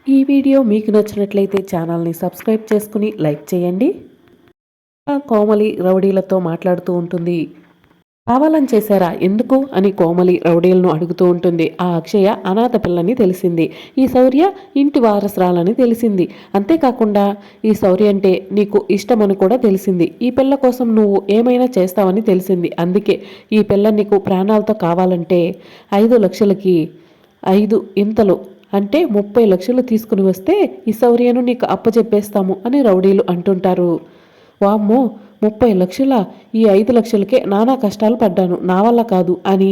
ఈ వీడియో మీకు నచ్చినట్లయితే ఛానల్ని సబ్స్క్రైబ్ చేసుకుని లైక్ చేయండి. కోమలి రౌడీలతో మాట్లాడుతూ ఉంటుంది. కావాలని చేశారా, ఎందుకు అని కోమలి రౌడీలను అడుగుతూ ఉంటుంది. ఆ అక్షయ అనాథ పిల్లని తెలిసింది, ఈ శౌర్య ఇంటి వారసురాలని తెలిసింది. అంతేకాకుండా ఈ శౌర్య అంటే నీకు ఇష్టమని కూడా తెలిసింది. ఈ పిల్ల కోసం నువ్వు ఏమైనా చేస్తావని తెలిసింది. అందుకే ఈ పిల్ల నీకు ప్రాణాలతో కావాలంటే 5 లక్షలకి 5 ఇంతలు అంటే 30 లక్షలు తీసుకుని వస్తే ఈ శౌర్యను నీకు అప్పచెప్పేస్తాము అని రౌడీలు అంటుంటారు. వామ్మో, 30 లక్షల! ఈ 5 లక్షలకే నానా కష్టాలు పడ్డాను, నా వల్ల కాదు అని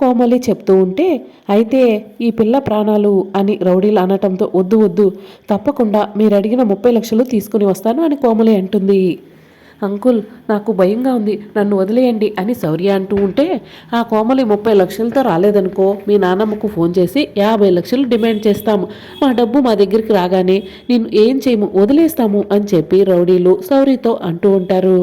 కోమలి చెప్తూ ఉంటే, అయితే ఈ పిల్ల ప్రాణాలు అని రౌడీలు అనటంతో వద్దు వద్దు, తప్పకుండా మీరు అడిగిన 30 లక్షలు తీసుకుని వస్తాను అని కోమలి అంటుంది. అంకుల్, నాకు భయంగా ఉంది, నన్ను వదిలేయండి అని శౌర్య అంటూ ఉంటే, ఆ కోమలి 30 లక్షలతో రాలేదనుకో మీ నాన్నమ్మకు ఫోన్ చేసి 50 లక్షలు డిమాండ్ చేస్తాము, మా డబ్బు మా దగ్గరికి రాగానే నేను ఏం చేయము, వదిలేస్తాము అని చెప్పి రౌడీలు శౌర్యతో అంటూ ఉంటారు.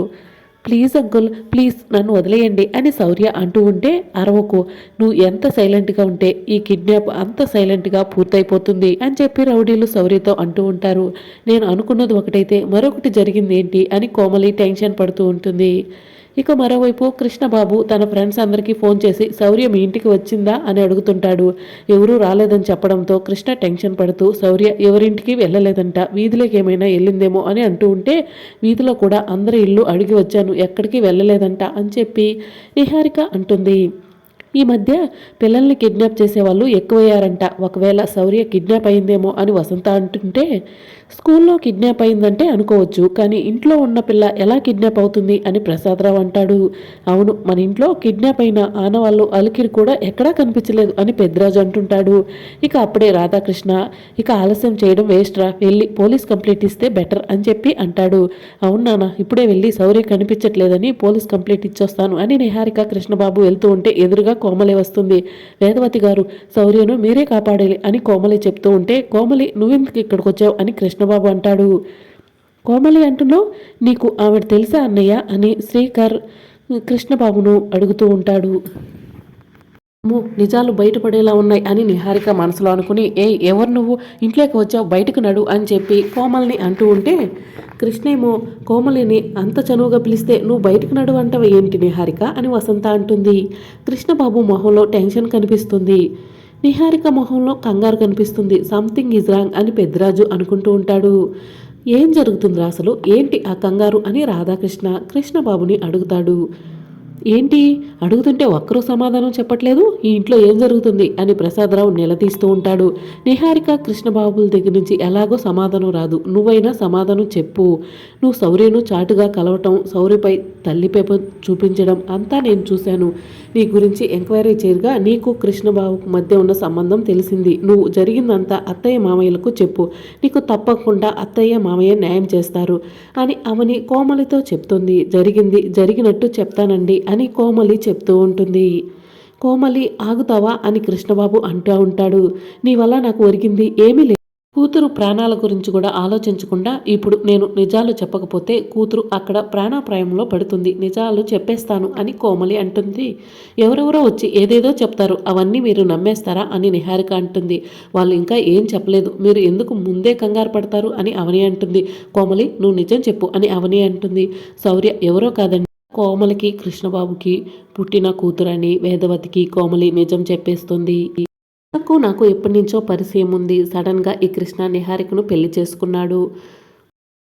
ప్లీజ్ అంకుల్, ప్లీజ్ నన్ను వదిలేయండి అని శౌర్య అంటూ ఉంటే, అరవకు, నువ్వు ఎంత సైలెంట్గా ఉంటే ఈ కిడ్నాప్ అంత సైలెంట్గా పూర్తయిపోతుంది అని చెప్పి రౌడీలు శౌర్యతో అంటూ ఉంటారు. నేను అనుకున్నది ఒకటైతే మరొకటి జరిగింది ఏంటి అని కోమలి టెన్షన్ పడుతూ ఉంటుంది. ఇక మరోవైపు కృష్ణబాబు తన ఫ్రెండ్స్ అందరికీ ఫోన్ చేసి శౌర్య మీ ఇంటికి వచ్చిందా అని అడుగుతుంటాడు. ఎవరూ రాలేదని చెప్పడంతో కృష్ణ టెన్షన్ పడుతూ శౌర్య ఎవరింటికి వెళ్ళలేదంట, వీధిలోకి ఏమైనా వెళ్ళిందేమో అని అంటూ ఉంటే, వీధిలో కూడా అందరి ఇల్లు అడిగి వచ్చాను, ఎక్కడికి వెళ్ళలేదంట అని చెప్పి నిహారిక అంటుంది. ఈ మధ్య పిల్లల్ని కిడ్నాప్ చేసేవాళ్ళు ఎక్కువయ్యారంట, ఒకవేళ శౌర్య కిడ్నాప్ అయిందేమో అని వసంత అంటుంటే, స్కూల్లో కిడ్నాప్ అయిందంటే అనుకోవచ్చు, కానీ ఇంట్లో ఉన్న పిల్ల ఎలా కిడ్నాప్ అవుతుంది అని ప్రసాదరావు అంటాడు. అవును, మన ఇంట్లో కిడ్నాప్ అయిన ఆనవాళ్ళు అలికిడి కూడా ఎక్కడా కనిపించలేదు అని పెద్దరాజు అంటుంటాడు. ఇక అప్పుడే రాధాకృష్ణ, ఇక ఆలస్యం చేయడం వేస్ట్ రా, వెళ్ళి పోలీస్ కంప్లైంట్ ఇస్తే బెటర్ అని చెప్పి అంటాడు. అవును నాన్న, ఇప్పుడే వెళ్ళి శౌర్య కనిపించట్లేదని పోలీస్ కంప్లైంట్ ఇచ్చొస్తాను అని నిహారిక కృష్ణబాబు వెళ్తూ ఉంటే ఎదురుగా కోమలి వస్తుంది. వేదవతి గారు, శౌర్యను మీరే కాపాడాలి అని కోమలి చెప్తూ ఉంటే, కోమలి నువ్వెందుకు ఇక్కడికి వచ్చావు అని కృష్ణబాబు అంటాడు. కోమలి అంటున్నావు, నీకు ఆవిడ తెలుసా అన్నయ్య అని శ్రీకర్ కృష్ణబాబును అడుగుతూ ఉంటాడు. నిజాలు బయటపడేలా ఉన్నాయి అని నిహారిక మనసులో అనుకుని, ఎవరు నువ్వు, ఇంట్లోకి వచ్చావు, బయటకు నడు అని చెప్పి కోమల్ని అంటూ ఉంటే, కృష్ణేమో కోమలిని అంత చనువుగా పిలిస్తే నువ్వు బయటకు నడు అంటావు ఏంటి నిహారిక అని వసంత అంటుంది. కృష్ణబాబు మొహంలో టెన్షన్ కనిపిస్తుంది, నిహారిక మొహంలో కంగారు కనిపిస్తుంది. సంథింగ్ ఈజ్ రాంగ్ అని పెద్దరాజు అనుకుంటూ ఉంటాడు. ఏం జరుగుతుందిరా అసలు, ఏంటి ఆ కంగారు అని రాధాకృష్ణ కృష్ణబాబుని అడుగుతాడు. ఏంటి అడుగుతుంటే ఒక్కరూ సమాధానం చెప్పట్లేదు, ఈ ఇంట్లో ఏం జరుగుతుంది అని ప్రసాదరావు నిలదీస్తూ ఉంటాడు. నిహారిక కృష్ణబాబుల దగ్గర నుంచి ఎలాగో సమాధానం రాదు, నువ్వైనా సమాధానం చెప్పు. నువ్వు శౌర్యను చాటుగా కలవటం, శౌర్యపై తల్లిపేప చూపించడం అంతా నేను చూశాను. నీ గురించి ఎంక్వైరీ చేయగా నీకు కృష్ణబాబుకు మధ్య ఉన్న సంబంధం తెలిసింది. నువ్వు జరిగిందంతా అత్తయ్య మామయ్యలకు చెప్పు, నీకు తప్పకుండా అత్తయ్య మామయ్య న్యాయం చేస్తారు అని అవని కోమలితో చెప్తుంది. జరిగింది జరిగినట్టు చెప్తానండి అని కోమలి చెప్తూ ఉంటుంది. కోమలి ఆగుతావా అని కృష్ణబాబు అంటూ ఉంటాడు. నీ వల్ల నాకు ఒరిగింది ఏమీ లేదు. కూతురు ప్రాణాల గురించి కూడా ఆలోచించకుండా ఇప్పుడు నేను నిజాలు చెప్పకపోతే కూతురు అక్కడ ప్రాణాప్రాయంలో పడుతుంది, నిజాలు చెప్పేస్తాను అని కోమలి అంటుంది. ఎవరెవరో వచ్చి ఏదేదో చెప్తారు, అవన్నీ మీరు నమ్మేస్తారా అని నిహారిక అంటుంది. వాళ్ళు ఇంకా ఏం చెప్పలేదు, మీరు ఎందుకు ముందే కంగారు పడతారు అని అవని అంటుంది. కోమలి, నువ్వు నిజం చెప్పు అని అవని అంటుంది. శౌర్య ఎవరో కాదండి, కోమలికి కృష్ణబాబుకి పుట్టిన కూతురని వేదవతికి కోమలి నిజం చెప్పేస్తుంది. నాకు ఎప్పటి నుంచో పరిచయం ఉంది, సడన్గా ఈ కృష్ణ నిహారికను పెళ్లి చేసుకున్నాడు.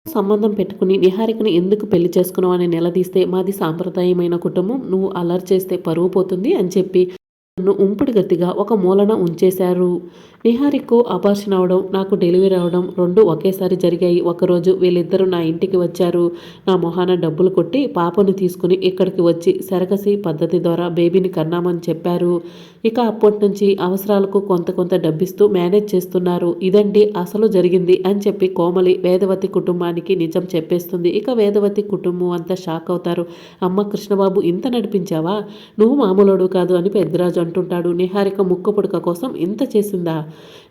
సంబంధం పెట్టుకుని నిహారికను ఎందుకు పెళ్లి చేసుకున్నావు అని నిలదీస్తే, మాది సాంప్రదాయమైన కుటుంబం, నువ్వు అల్లరి చేస్తే పరువు పోతుంది అని చెప్పి నన్ను ఉంపుడు గతిగా ఒక మూలన ఉంచేశారు. నిహారికకు అబార్షన్ అవడం, నాకు డెలివరీ అవడం రెండు ఒకేసారి జరిగాయి. ఒకరోజు వీళ్ళిద్దరూ నా ఇంటికి వచ్చారు. నా మొహాన డబ్బులు కొట్టి పాపను తీసుకుని ఇక్కడికి వచ్చి సరగసి పద్ధతి ద్వారా బేబీని కన్నామని చెప్పారు. ఇక అప్పటి నుంచి అవసరాలకు కొంత డబ్బిస్తూ మేనేజ్ చేస్తున్నారు. ఇదండి అసలు జరిగింది అని చెప్పి కోమలి వేదవతి కుటుంబానికి నిజం చెప్పేస్తుంది. ఇక వేదవతి కుటుంబం అంతా షాక్ అవుతారు. అమ్మ కృష్ణబాబు, ఇంత నడిపించావా, నువ్వు మామూలుడు కాదు అని పెద్దరాజు అంటుంటాడు. నిహారిక ముక్క పుడక కోసం ఇంత చేసిందా,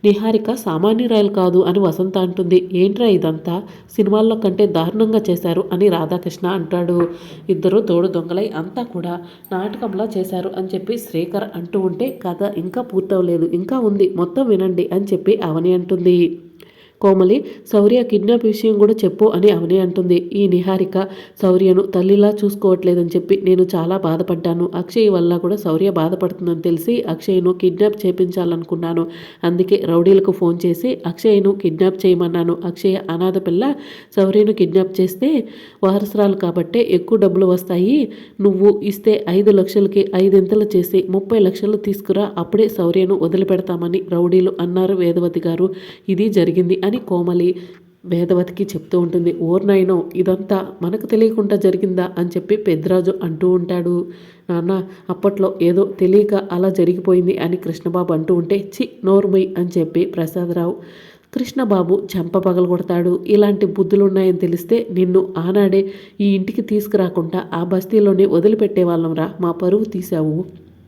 నిహారిక సామాన్యురాయలు కాదు అని వసంత అంటుంది. ఏంట్రా ఇదంతా, సినిమాల్లో కంటే దారుణంగా చేశారు అని రాధాకృష్ణ అంటాడు. ఇద్దరు తోడు దొంగలై అంతా కూడా నాటకంలా చేశారు అని చెప్పి శ్రీకర్ అంటూ ఉంటే, కథ ఇంకా పూర్తవలేదు, ఇంకా ఉంది, మొత్తం వినండి అని చెప్పి అవని అంటుంది. కోమలి శౌర్య కిడ్నాప్ విషయం కూడా చెప్పు అని అవని అంటుంది. ఈ నిహారిక శౌర్యను తల్లిలా చూసుకోవట్లేదని చెప్పి నేను చాలా బాధపడ్డాను. అక్షయ్ వల్ల కూడా శౌర్య బాధపడుతుందని తెలిసి అక్షయ్ను కిడ్నాప్ చేపించాలనుకున్నాను. అందుకే రౌడీలకు ఫోన్ చేసి అక్షయ్ను కిడ్నాప్ చేయమన్నాను. అక్షయ్ అనాథ పిల్ల, శౌర్యను కిడ్నాప్ చేస్తే వారసురాలు కాబట్టే ఎక్కువ డబ్బులు వస్తాయి. నువ్వు ఇస్తే 5 లక్షలకి 5 ఇంతలు చేసి 30 లక్షలు తీసుకురా, అప్పుడే శౌర్యను వదిలిపెడతామని రౌడీలు అన్నారు వేదవతి గారు. ఇది జరిగింది అని కోమలి వేదవతికి చెప్తూ ఉంటుంది. ఓర్నాయనో, ఇదంతా మనకు తెలియకుండా జరిగిందా అని చెప్పి పెద్దరాజు అంటూ ఉంటాడు. నాన్న, అప్పట్లో ఏదో తెలియక అలా జరిగిపోయింది అని కృష్ణబాబు అంటూ ఉంటే చి నోర్మయ్ అని చెప్పి ప్రసాదరావు కృష్ణబాబు చెంప పగలగొడతాడు. ఇలాంటి బుద్ధులున్నాయని తెలిస్తే నిన్ను ఆనాడే ఈ ఇంటికి తీసుకురాకుండా ఆ బస్తీలోనే వదిలిపెట్టేవాళ్ళం రా, మా పరువు తీశావు.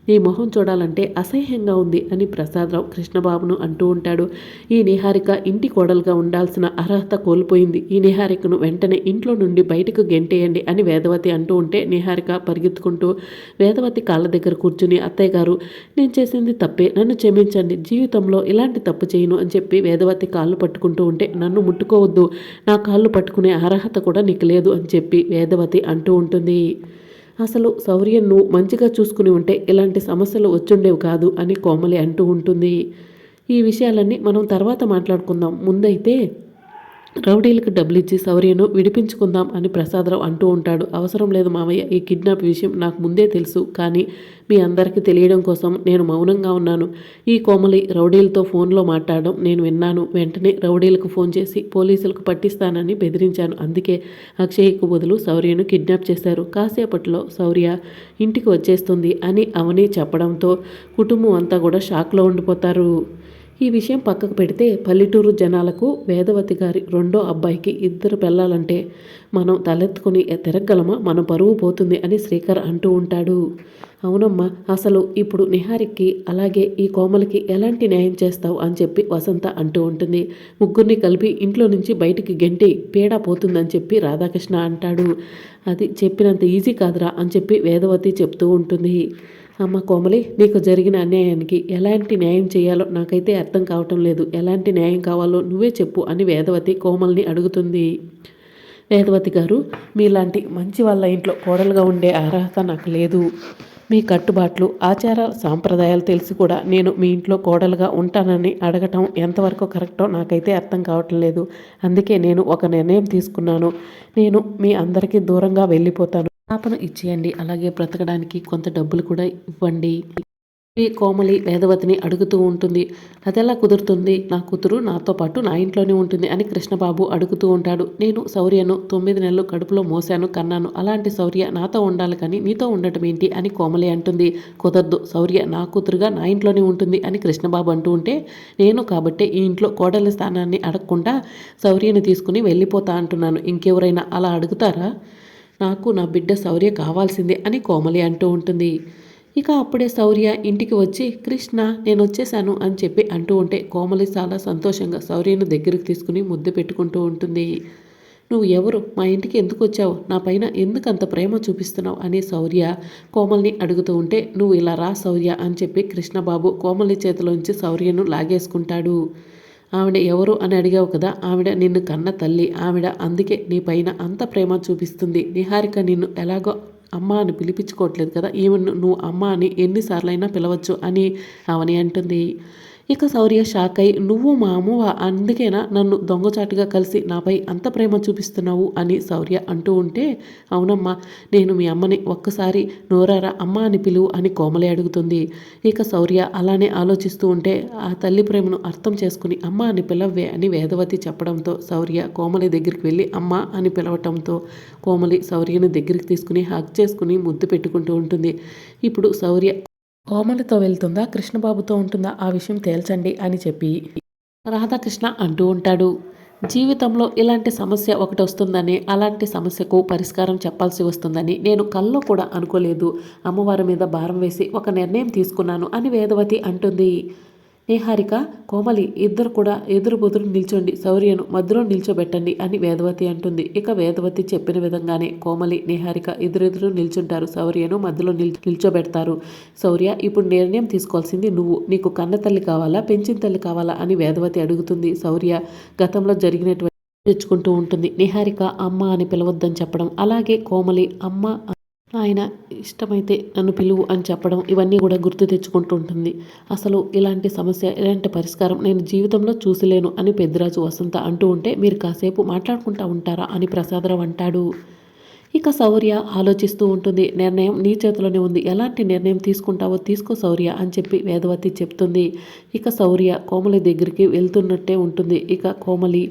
నీ మొహం చూడాలంటే అసహ్యంగా ఉంది అని ప్రసాదరావు కృష్ణబాబును అంటూ ఉంటాడు. ఈ నిహారిక ఇంటి కోడలుగా ఉండాల్సిన అర్హత కోల్పోయింది. ఈ నిహారికను వెంటనే ఇంట్లో నుండి బయటకు గెంటేయండి అని వేదవతి అంటూ ఉంటే నిహారిక పరిగెత్తుకుంటూ వేదవతి కాళ్ళ దగ్గర కూర్చుని, అత్తయ్య గారు, నేను చేసింది తప్పే, నన్ను క్షమించండి, జీవితంలో ఇలాంటి తప్పు చేయను అని చెప్పి వేదవతి కాళ్ళు పట్టుకుంటూ ఉంటే, నన్ను ముట్టుకోవద్దు, నా కాళ్ళు పట్టుకునే అర్హత కూడా నీకు లేదు అని చెప్పి వేదవతి అంటూ ఉంటుంది. అసలు శౌర్యను మంచిగా చూసుకుని ఉంటే ఇలాంటి సమస్యలు వచ్చుండేవి కాదు అని కోమలి అంటూ ఉంటుంది. ఈ విషయాలన్నీ మనం తర్వాత మాట్లాడుకుందాం. ముందైతే రౌడీలకు డబ్బులు ఇచ్చి శౌర్యను విడిపించుకుందాం అని ప్రసాదరావు అంటూ ఉంటాడు. అవసరం లేదు మావయ్య, ఈ కిడ్నాప్ విషయం నాకు ముందే తెలుసు, కానీ మీ అందరికీ తెలియడం కోసం నేను మౌనంగా ఉన్నాను. ఈ కోమలి రౌడీలతో ఫోన్లో మాట్లాడడం నేను విన్నాను. వెంటనే రౌడీలకు ఫోన్ చేసి పోలీసులకు పట్టిస్తానని బెదిరించాను. అందుకే అక్షయ్కు బదులు శౌర్యను కిడ్నాప్ చేశారు. కాసేపట్లో శౌర్య ఇంటికి వచ్చేస్తుంది అని అవని చెప్పడంతో కుటుంబం అంతా కూడా షాక్లో ఉండిపోతారు. ఈ విషయం పక్కకు పెడితే పల్లెటూరు జనాలకు వేదవతి గారి రెండో అబ్బాయికి 2 పిల్లలంటే మనం తలెత్తుకుని తిరగలమా, మన పరువు పోతుంది అని శ్రీకర్ అంటూ ఉంటాడు. అవునమ్మా, అసలు ఇప్పుడు నిహారికి అలాగే ఈ కోమలికి ఎలాంటి న్యాయం చేస్తావు అని చెప్పి వసంత అంటూ ఉంటుంది. ముగ్గురిని కలిపి ఇంట్లో నుంచి బయటికి గెంటి పీడా పోతుందని చెప్పి రాధాకృష్ణ అంటాడు. అది చెప్పినంత ఈజీ కాదురా అని చెప్పి వేదవతి చెప్తూ ఉంటుంది. అమ్మ కోమలి, నీకు జరిగిన అన్యాయానికి ఎలాంటి న్యాయం చేయాలో నాకైతే అర్థం కావటం లేదు. ఎలాంటి న్యాయం కావాలో నువ్వే చెప్పు అని వేదవతి కోమల్ని అడుగుతుంది. వేదవతి గారు, మీలాంటి మంచి వాళ్ళ ఇంట్లో కోడలుగా ఉండే అర్హత నాకు లేదు. మీ కట్టుబాట్లు, ఆచార సాంప్రదాయాలు తెలిసి కూడా నేను మీ ఇంట్లో కోడలుగా ఉంటానని అడగటం ఎంతవరకు కరెక్టో నాకైతే అర్థం కావటం లేదు. అందుకే నేను ఒక నిర్ణయం తీసుకున్నాను. నేను మీ అందరికీ దూరంగా వెళ్ళిపోతాను. పాపను ఇచ్చేయండి, అలాగే బ్రతకడానికి కొంత డబ్బులు కూడా ఇవ్వండి. ఈ కోమలి వేదవతిని అడుగుతూ ఉంటుంది. అదెలా కుదురుతుంది? నా కూతురు నాతో పాటు నా ఇంట్లోనే ఉంటుంది అని కృష్ణబాబు అడుగుతూ ఉంటాడు. నేను శౌర్యను 9 నెలలు కడుపులో మోసాను, కన్నాను. అలాంటి శౌర్య నాతో ఉండాలి కానీ నీతో ఉండటం ఏంటి అని కోమలి అంటుంది. కుదరదు, శౌర్య నా కూతురుగా నా ఇంట్లోనే ఉంటుంది అని కృష్ణబాబు అంటూ ఉంటే, నేను కాబట్టే ఈ ఇంట్లో కోడలి స్థానాన్ని అడగకుండా శౌర్యని తీసుకుని వెళ్ళిపోతా అంటున్నాను. ఇంకెవరైనా అలా అడుగుతారా? నాకు నా బిడ్డ శౌర్య కావాల్సిందే అని కోమలి అంటూ ఉంటుంది. ఇక అప్పుడే శౌర్య ఇంటికి వచ్చి, కృష్ణ నేను వచ్చేసాను అని చెప్పి అంటూ ఉంటే కోమలి చాలా సంతోషంగా శౌర్యను దగ్గరికి తీసుకుని ముద్దు పెట్టుకుంటూ ఉంటుంది. నువ్వు ఎవరు, మా ఇంటికి ఎందుకు వచ్చావు, నా పైన ఎందుకు అంత ప్రేమ చూపిస్తున్నావు అని శౌర్య కోమల్ని అడుగుతూ ఉంటే, నువ్వు ఇలా రా శౌర్య అని చెప్పి కృష్ణబాబు కోమలి చేతిలోంచి శౌర్యను లాగేసుకుంటాడు. ఆవిడ ఎవరు అని అడిగావు కదా, ఆవిడ నిన్ను కన్న తల్లి. ఆవిడ అందుకే నీ పైన అంత ప్రేమ చూపిస్తుంది. నిహారిక నిన్ను ఎలాగో అమ్మ అని పిలిపించుకోవట్లేదు కదా, ఈమెను నువ్వు అమ్మ అని ఎన్నిసార్లైనా పిలవచ్చు అని అవని అంటుంది. ఇక శౌర్య షాక్ అయి, నువ్వు మా అమ్మవా, అందుకేనా నన్ను దొంగచాటుగా కలిసి నాపై అంత ప్రేమ చూపిస్తున్నావు అని శౌర్య అంటూ ఉంటే, అవునమ్మా, నేను మీ అమ్మని ఒక్కసారి నోరారా అమ్మ అని పిలువు అని కోమలి అడుగుతుంది. ఇక శౌర్య అలానే ఆలోచిస్తూ ఉంటే, ఆ తల్లి ప్రేమను అర్థం చేసుకుని అమ్మ అని పిలవ్వే అని వేదవతి చెప్పడంతో శౌర్య కోమలి దగ్గరికి వెళ్ళి అమ్మ అని పిలవటంతో కోమలి శౌర్యని దగ్గరికి తీసుకుని హగ్ చేసుకుని ముద్దు పెట్టుకుంటూ ఉంటుంది. ఇప్పుడు శౌర్య కోమలితో వెళ్తుందా, కృష్ణబాబుతో ఉంటుందా, ఆ విషయం తేల్చండి అని చెప్పి రాధాకృష్ణ అంటూ ఉంటాడు. జీవితంలో ఇలాంటి సమస్య ఒకటి వస్తుందని, అలాంటి సమస్యకు పరిష్కారం చెప్పాల్సి వస్తుందని నేను కల్లో కూడా అనుకోలేదు. అమ్మవారి మీద భారం వేసి ఒక నిర్ణయం తీసుకున్నాను అని వేదవతి అంటుంది. నిహారిక కోమలి ఇద్దరు కూడా ఎదురు బొదురు నిల్చోండి, శౌర్యను మధ్యలో నిల్చోబెట్టండి అని వేదవతి అంటుంది. ఇక వేదవతి చెప్పిన విధంగానే కోమలి నిహారిక ఎదురెదురు నిల్చుంటారు. శౌర్యను మధ్యలో నిల్చోబెడతారు. శౌర్య, ఇప్పుడు నిర్ణయం తీసుకోవాల్సింది నువ్వు. నీకు కన్న తల్లి కావాలా, పెంచిన తల్లి కావాలా అని వేదవతి అడుగుతుంది. శౌర్య గతంలో జరిగినటువంటి తెచ్చుకుంటూ ఉంటుంది. నిహారిక అమ్మ అని పిలవద్దని చెప్పడం, అలాగే కోమలి అమ్మ ఆయన ఇష్టమైతే నన్ను పిలువు అని చెప్పడం, ఇవన్నీ కూడా గుర్తు తెచ్చుకుంటూ ఉంటుంది. అసలు ఇలాంటి సమస్య, ఇలాంటి పరిష్కారం నేను జీవితంలో చూసలేను అని పెద్దిరాజు వసంత అంటూ ఉంటే, మీరు కాసేపు మాట్లాడుకుంటా ఉంటారా అని ప్రసాదరావు అంటాడు. ఇక శౌర్య ఆలోచిస్తూ ఉంటుంది. నిర్ణయం నీ చేతిలోనే ఉంది, ఎలాంటి నిర్ణయం తీసుకుంటావో తీసుకో శౌర్య అని చెప్పి వేదవతి చెప్తుంది. ఇక శౌర్య కోమలి దగ్గరికి వెళ్తున్నట్టే ఉంటుంది. ఇక కోమలి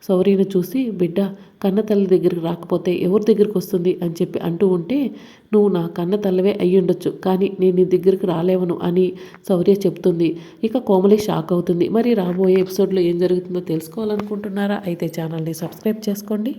శౌర్యను చూసి, బిడ్డ కన్న తల్లి దగ్గరికి రాకపోతే ఎవరి దగ్గరికి వస్తుంది అని చెప్పి అంటూ ఉంటే, నువ్వు నా కన్న తల్లివే అయ్యుండొచ్చు, కానీ నేను నీ దగ్గరికి రాలేవను అని శౌర్య చెప్తుంది. ఇక కోమలి షాక్ అవుతుంది. మరి రాబోయే ఎపిసోడ్లో ఏం జరుగుతుందో తెలుసుకోవాలనుకుంటున్నారా? అయితే ఛానల్ని సబ్స్క్రైబ్ చేసుకోండి.